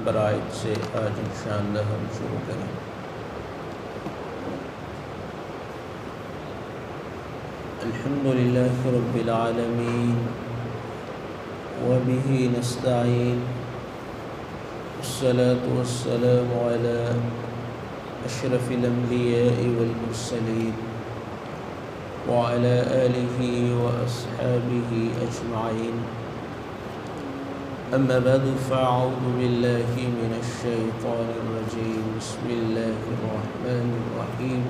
پر آیت سے آج انشاءاللہ ہم شروع کریں۔ الحمدللہ رب العالمین وبہ نستعین والصلاة والسلام علی اشرف الانبیاء والمرسلین وعلى آلہ واصحابہ اجمعین، اما بعد فاعوذ باللہ من الشیطان الرجیم، بسم اللہ الرحمن الرحیم۔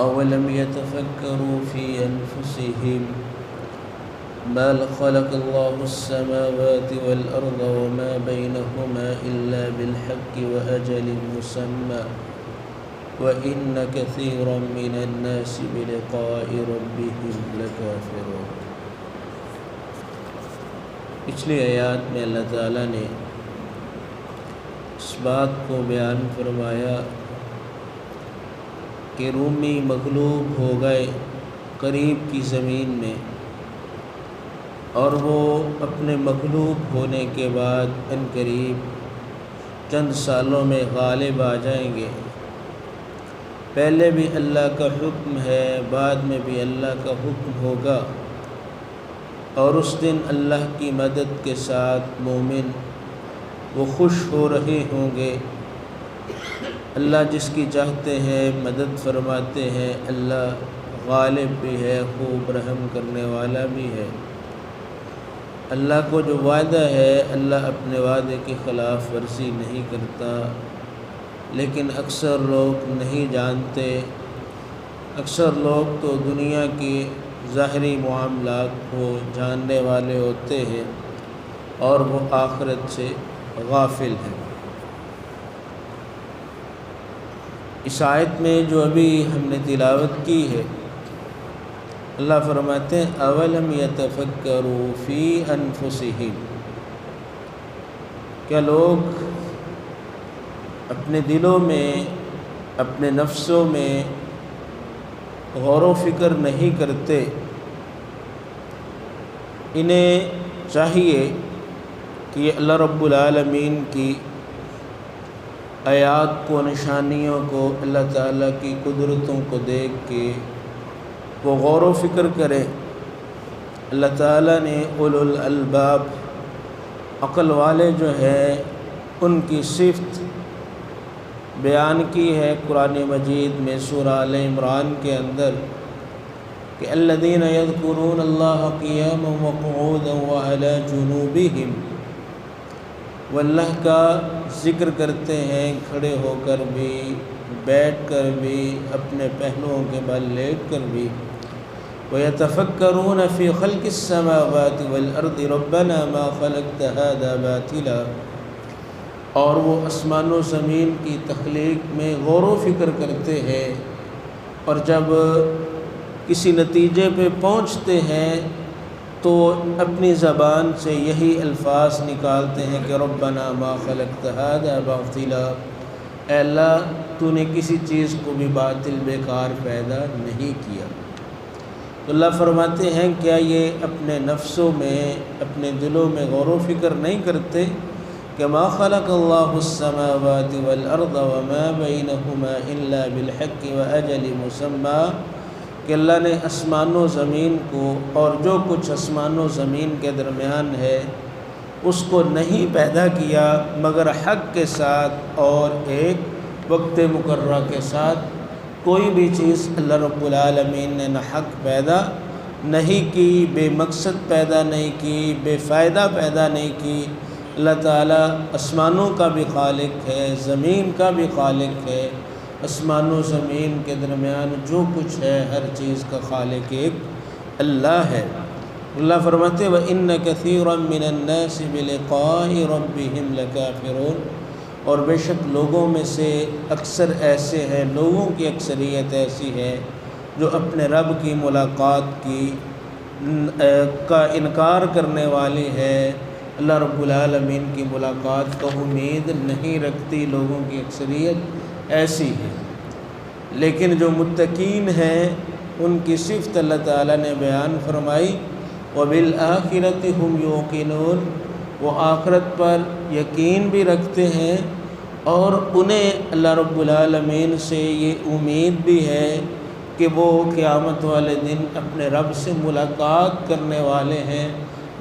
اولم يتفکروا فی انفسہم ما خلق اللہ السماوات والارض وما بینہما الا بالحق واجل مسمى وَإِنَّ كَثِيرًا مِّنَ النَّاسِ بِلِقَاءِ رَبِّهِمْ لَكَافِرُونَ۔ پچھلی آیات میں اللہ تعالیٰ نے اس بات کو بیان فرمایا کہ رومی مغلوب ہو گئے قریب کی زمین میں، اور وہ اپنے مغلوب ہونے کے بعد ان قریب چند سالوں میں غالب آ جائیں گے۔ پہلے بھی اللہ کا حکم ہے، بعد میں بھی اللہ کا حکم ہوگا، اور اس دن اللہ کی مدد کے ساتھ مومن وہ خوش ہو رہے ہوں گے۔ اللہ جس کی چاہتے ہیں مدد فرماتے ہیں، اللہ غالب بھی ہے، خوب رحم کرنے والا بھی ہے۔ اللہ کو جو وعدہ ہے، اللہ اپنے وعدے کی خلاف ورزی نہیں کرتا، لیکن اکثر لوگ نہیں جانتے۔ اکثر لوگ تو دنیا کی ظاہری معاملات کو جاننے والے ہوتے ہیں اور وہ آخرت سے غافل ہیں۔ اس آیت میں جو ابھی ہم نے تلاوت کی ہے، اللہ فرماتے ہیں اولم یتفکروا فی انفسہم، کیا لوگ اپنے دلوں میں، اپنے نفسوں میں غور و فکر نہیں کرتے؟ انہیں چاہیے کہ یہ اللہ رب العالمین کی آیات کو، نشانیوں کو، اللہ تعالیٰ کی قدرتوں کو دیکھ کے وہ غور و فکر کریں۔ اللہ تعالیٰ نے اولو الالباب، عقل والے جو ہیں، ان کی صفت بیان کی ہے قرآن مجید میں سورہ آل عمران کے اندر کہ الذین یذکرون اللہ قیاما وقعودا وعلی جنوبہم، وہ اللہ کا ذکر کرتے ہیں کھڑے ہو کر بھی، بیٹھ کر بھی، اپنے پہلوؤں کے بل لیٹ کر بھی۔ وَيَتَفَكَّرُونَ فِي خَلْقِ السَّمَاوَاتِ وَالْأَرْضِ رَبَّنَا مَا خَلَقْتَ هَذَا بَاطِلًا، اور وہ آسمان و زمین کی تخلیق میں غور و فکر کرتے ہیں، اور جب کسی نتیجے پہ پہنچتے ہیں تو اپنی زبان سے یہی الفاظ نکالتے ہیں کہ ربنا ما خلقت هذا باطلا، اے اللہ تو نے کسی چیز کو بھی باطل بیکار پیدا نہیں کیا۔ تو اللہ فرماتے ہیں کیا یہ اپنے نفسوں میں، اپنے دلوں میں غور و فکر نہیں کرتے کہ ما خلق اللہ السماوات والارض وما بینہما الا بالحق واجل مسمى، کہ اللہ نے آسمان و زمین کو اور جو کچھ آسمان و زمین کے درمیان ہے اس کو نہیں پیدا کیا مگر حق کے ساتھ اور ایک وقت مقررہ کے ساتھ۔ کوئی بھی چیز اللہ رب العالمین نے نہ حق پیدا نہیں کی، بے مقصد پیدا نہیں کی، بے فائدہ پیدا نہیں کی۔ اللہ تعالیٰ آسمانوں کا بھی خالق ہے، زمین کا بھی خالق ہے، آسمان و زمین کے درمیان جو کچھ ہے ہر چیز کا خالق ایک اللہ ہے۔ اللہ فرماتے وَإِنَّ كَثِيرًا مِّنَ النَّاسِ بِلِقَاءِ رَبِّهِمْ لَكَافِرُونَ، اور بے شک لوگوں میں سے اکثر ایسے ہیں، لوگوں کی اکثریت ایسی ہے جو اپنے رب کی ملاقات کا انکار کرنے والی ہے، اللہ رب العالمین کی ملاقات کا امید نہیں رکھتی۔ لوگوں کی اکثریت ایسی ہے، لیکن جو متقین ہیں ان کی صفت اللہ تعالیٰ نے بیان فرمائی وَبِالْآخِرَةِ هُمْ يُوقِنُونَ، وہ آخرت پر یقین بھی رکھتے ہیں اور انہیں اللہ رب العالمین سے یہ امید بھی ہے کہ وہ قیامت والے دن اپنے رب سے ملاقات کرنے والے ہیں۔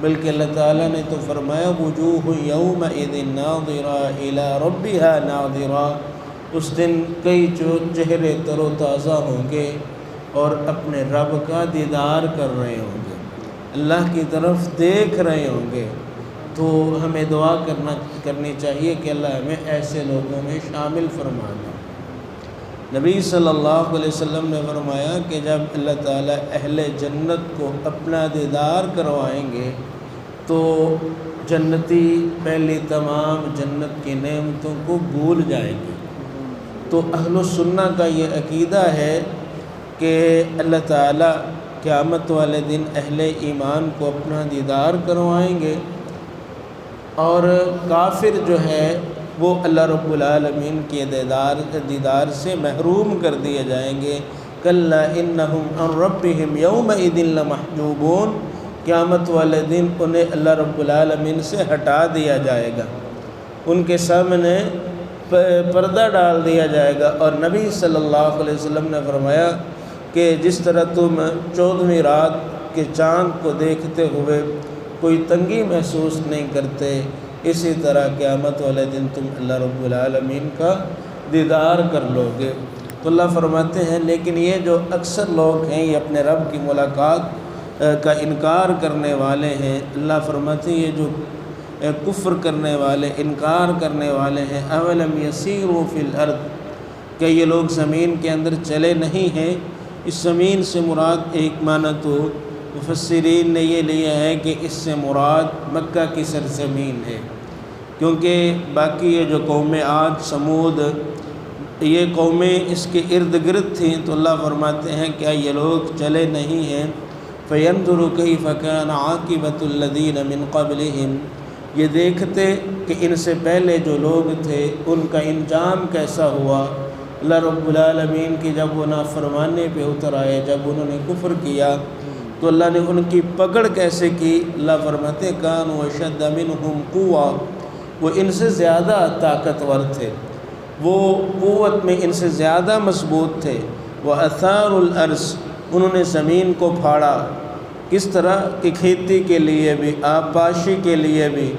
بلکہ اللہ تعالیٰ نے تو فرمایا وجوہ یومئذ ناظرہ الی ربہا ناظرہ، اس دن کئی چہرے تر و تازہ ہوں گے اور اپنے رب کا دیدار کر رہے ہوں گے، اللہ کی طرف دیکھ رہے ہوں گے۔ تو ہمیں دعا کرنی چاہیے کہ اللہ ہمیں ایسے لوگوں میں شامل فرما دے۔ نبی صلی اللہ علیہ وسلم نے فرمایا کہ جب اللہ تعالیٰ اہل جنت کو اپنا دیدار کروائیں گے تو جنتی پہلی تمام جنت کی نعمتوں کو بھول جائیں گے۔ تو اہل السنہ کا یہ عقیدہ ہے کہ اللہ تعالیٰ قیامت والے دن اہل ایمان کو اپنا دیدار کروائیں گے اور کافر جو ہے وہ اللہ رب العالمین کے دیدار سے محروم کر دیے جائیں گے۔ کلا انہم عن ربہم یومئذ لمحجوبون، قیامت والے دن انہیں اللہ رب العالمین سے ہٹا دیا جائے گا، ان کے سامنے پردہ ڈال دیا جائے گا۔ اور نبی صلی اللہ علیہ وسلم نے فرمایا کہ جس طرح تم 14ویں رات کے چاند کو دیکھتے ہوئے کوئی تنگی محسوس نہیں کرتے، اسی طرح قیامت والے دن تم اللہ رب العالمین کا دیدار کر لو گے۔ تو اللہ فرماتے ہیں لیکن یہ جو اکثر لوگ ہیں یہ اپنے رب کی ملاقات کا انکار کرنے والے ہیں۔ اللہ فرماتے ہیں یہ جو کفر کرنے والے، انکار کرنے والے ہیں، اولم یسیروا فی الارض، کہ یہ لوگ زمین کے اندر چلے نہیں ہیں۔ اس زمین سے مراد ایک معنی تو مفسرین نے یہ لیا ہے کہ اس سے مراد مکہ کی سرزمین ہے، کیونکہ باقی یہ جو قومیں عاد سمود یہ قومیں اس کے ارد گرد تھیں۔ تو اللہ فرماتے ہیں کیا یہ لوگ چلے نہیں ہیں؟ فَيَنْظُرُ كَيْفَ كَانَ عَاقِبَةُ الَّذِينَ مِنْ قَبْلِهِمْ، یہ دیکھتے کہ ان سے پہلے جو لوگ تھے ان کا انجام کیسا ہوا۔ اللہ رب العالمین کی جب وہ نافرمانی پہ اتر آئے، جب انہوں نے کفر کیا تو اللہ نے ان کی پکڑ کیسے کی۔ اللہ فرماتے كَانُوا أَشَدَّ مِنْهُمْ قُوَّةً، وہ ان سے زیادہ طاقتور تھے، وہ قوت میں ان سے زیادہ مضبوط تھے۔ وَأَثَارُوا الْأَرْضَ، انہوں نے زمین کو پھاڑا، کس طرح کہ کھیتی کے لیے بھی، آبپاشی کے لیے بھی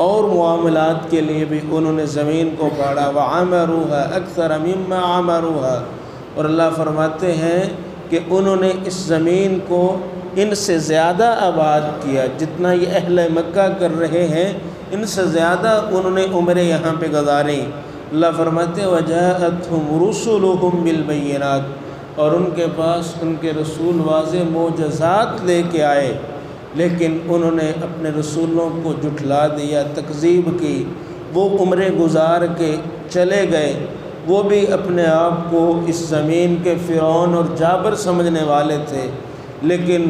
اور معاملات کے لیے بھی انہوں نے زمین کو پھاڑا۔ وَعَمَرُوهَا أَكْثَرَ مِمَّا عَمَرُوهَا، اور اللہ فرماتے ہیں کہ انہوں نے اس زمین کو ان سے زیادہ آباد کیا، جتنا یہ اہل مکہ کر رہے ہیں ان سے زیادہ انہوں نے عمریں یہاں پہ گزاری۔ اللہ فرماتے وَجَاءَتْهُمْ رُسُلُهُمْ بِالْبَيِّنَاتِ، اور ان کے پاس ان کے رسول واضح معجزات لے کے آئے، لیکن انہوں نے اپنے رسولوں کو جھٹلا دیا، تکذیب کی، وہ عمریں گزار کے چلے گئے، وہ بھی اپنے آپ کو اس زمین کے فرعون اور جابر سمجھنے والے تھے، لیکن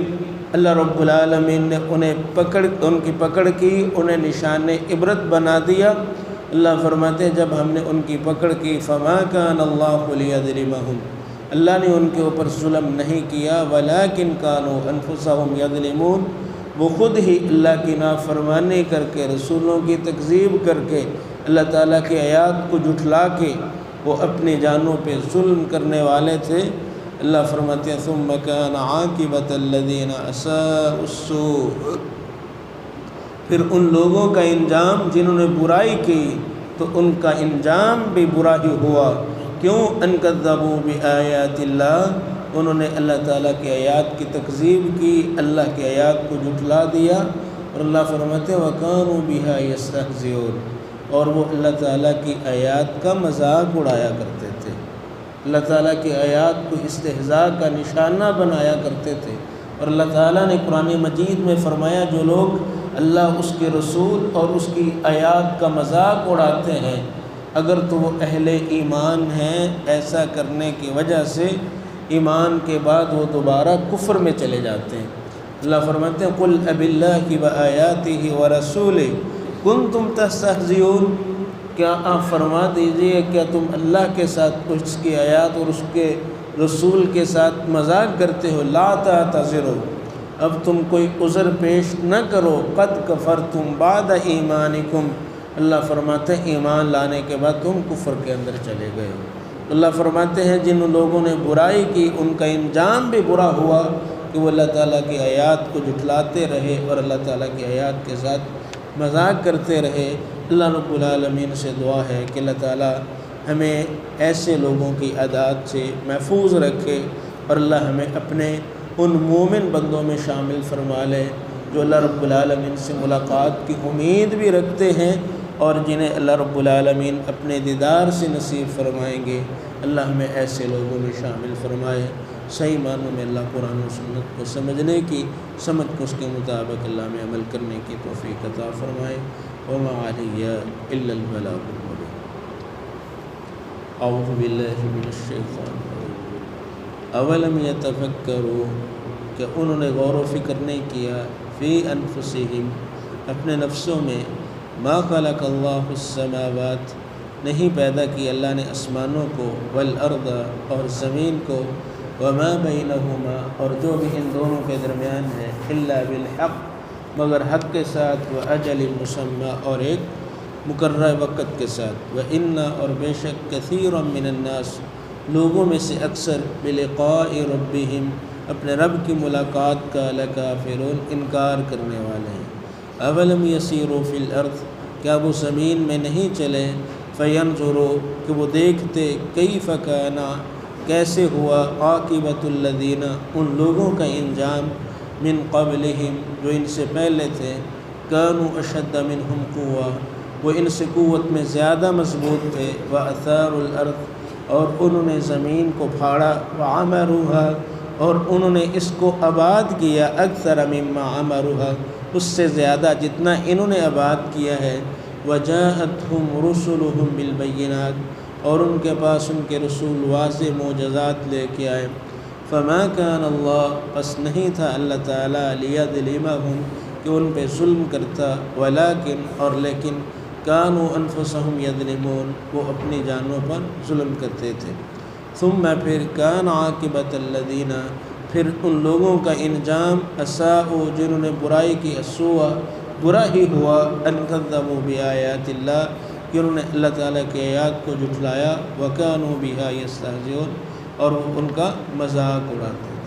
اللہ رب العالمین نے ان کی پکڑ کی، انہیں نشان عبرت بنا دیا۔ اللہ فرماتے ہیں جب ہم نے ان کی پکڑ کی فَمَا كَانَ اللَّهُ لِيَظْلِمَهُمْ، اللہ نے ان کے اوپر ظلم نہیں کیا، وَلَٰكِنْ كَانُوا أَنفُسَهُمْ يَظْلِمُونَ، وہ خود ہی اللہ کی نافرمانی کر کے، رسولوں کی تکذیب کر کے، اللہ تعالیٰ کی آیات کو جھٹلا کے وہ اپنی جانوں پہ ظلم کرنے والے تھے۔ اللہ فرماتے ہیں ثُمَّ كَانَ عَاقِبَةَ الَّذِينَ أَسَاءُوا السُّوءَ، پھر ان لوگوں کا انجام جنہوں نے برائی کی تو ان کا انجام بھی برا ہی ہوا۔ کیوں؟ ان کذبوا بآیات اللہ، انہوں نے اللہ تعالیٰ کی آیات کی تکذیب کی، اللہ کی آیات کو جھٹلا دیا، اور اللہ فرماتے ہیں وَكَانُوا بِهَا يَسْتَهْزِئُونَ، اور وہ اللہ تعالیٰ کی آیات کا مذاق اڑایا کرتے تھے، اللہ تعالیٰ کی آیات کو استہزاء کا نشانہ بنایا کرتے تھے۔ اور اللہ تعالیٰ نے قرآن مجید میں فرمایا جو لوگ اللہ، اس کے رسول اور اس کی آیات کا مذاق اڑاتے ہیں اگر تو وہ اہل ایمان ہیں، ایسا کرنے کی وجہ سے ایمان کے بعد وہ دوبارہ کفر میں چلے جاتے ہیں۔ اللہ فرماتے ہیں قُلْ أَبِاللَّهِ وَآيَاتِهِ وَرَسُولِهِ كُنْتُمْ تَسْتَهْزِئُونَ، کیا آپ فرما دیجئے کیا تم اللہ کے ساتھ، اس کی آیات اور اس کے رسول کے ساتھ مذاق کرتے ہو؟ لا تعتذروا، اب تم کوئی عذر پیش نہ کرو، قد کفرتم بعد ایمانکم، اللہ فرماتے ہیں ایمان لانے کے بعد تم کفر کے اندر چلے گئے ہو۔ اللہ فرماتے ہیں جن لوگوں نے برائی کی ان کا انجام بھی برا ہوا کہ وہ اللہ تعالیٰ کی آیات کو جھٹلاتے رہے اور اللہ تعالیٰ کی آیات کے ساتھ مذاق کرتے رہے۔ اللہ رب العالمین سے دعا ہے کہ اللہ تعالیٰ ہمیں ایسے لوگوں کی عادات سے محفوظ رکھے اور اللہ ہمیں اپنے ان مومن بندوں میں شامل فرما لے جو اللہ رب العالمین سے ملاقات کی امید بھی رکھتے ہیں اور جنہیں اللہ رب العالمین اپنے دیدار سے نصیب فرمائیں گے۔ اللہ ہمیں ایسے لوگوں میں شامل فرمائے۔ صحیح معنوں میں اللہ قرآن و سنت کو سمجھنے کی، سمجھ کو اس کے مطابق اللہ میں عمل کرنے کی توفیق عطا فرمائے۔ وما علی الا البلاغ المبین۔ اعوذ باللہ من الشیطان الرجیم۔ اولم یتفکروا، کہ انہوں نے غور و فکر نہیں کیا، فی انفسہم، اپنے نفسوں میں، ما خلق اللہ السماوات، نہیں پیدا کی اللہ نے آسمانوں کو، والارض، اور زمین کو، وما بینہما، اور جو بھی ان دونوں کے درمیان ہے، الا بالحق، مگر حق کے ساتھ، واجل مسمی، اور ایک مقررہ وقت کے ساتھ، وإن، اور بے شک، کثیرا من الناس، لوگوں میں سے اکثر، بلقاء ربہم، اپنے رب کی ملاقات کا، لکافرون، انکار کرنے والے ہیں۔ اولم یسیروا فی الارض، کیا وہ زمین میں نہیں چلے، فینظروا، کہ وہ دیکھتے، کیف کان، کیسے ہوا، عاقبۃ الذین، ان لوگوں کا انجام، من قبلہم، جو ان سے پہلے تھے، کانوا اشد منہم قوہ، وہ ان سے قوت میں زیادہ مضبوط تھے، واثاروا الارض، اور انہوں نے زمین کو پھاڑا، وعمروها، اور انہوں نے اس کو آباد کیا، اکثر مما عمروها، اس سے زیادہ جتنا انہوں نے آباد کیا ہے، وجاءتهم رسلهم بالبینات، اور ان کے پاس ان کے رسول واضح معجزات لے کے آئے، فما كان اللہ، پس نہیں تھا اللہ تعالیٰ، لیظلمهم، کہ ان پہ ظلم کرتا، ولکن، اور لیکن، كانوا انفسهم یظلمون، وہ اپنی جانوں پر ظلم کرتے تھے۔ ثم، پھر، كان عاقبۃ الذین، پھر ان لوگوں کا انجام، اساءوا، جنہوں نے برائی کی، السوء، برا ہی ہوا، ان کذبوا بآیات اللہ، کہ انہوں نے اللہ تعالیٰ کی آیات کو جھٹلایا، وکانوا بہا یستہزئون، اور وہ ان کا مذاق اڑاتے ہیں۔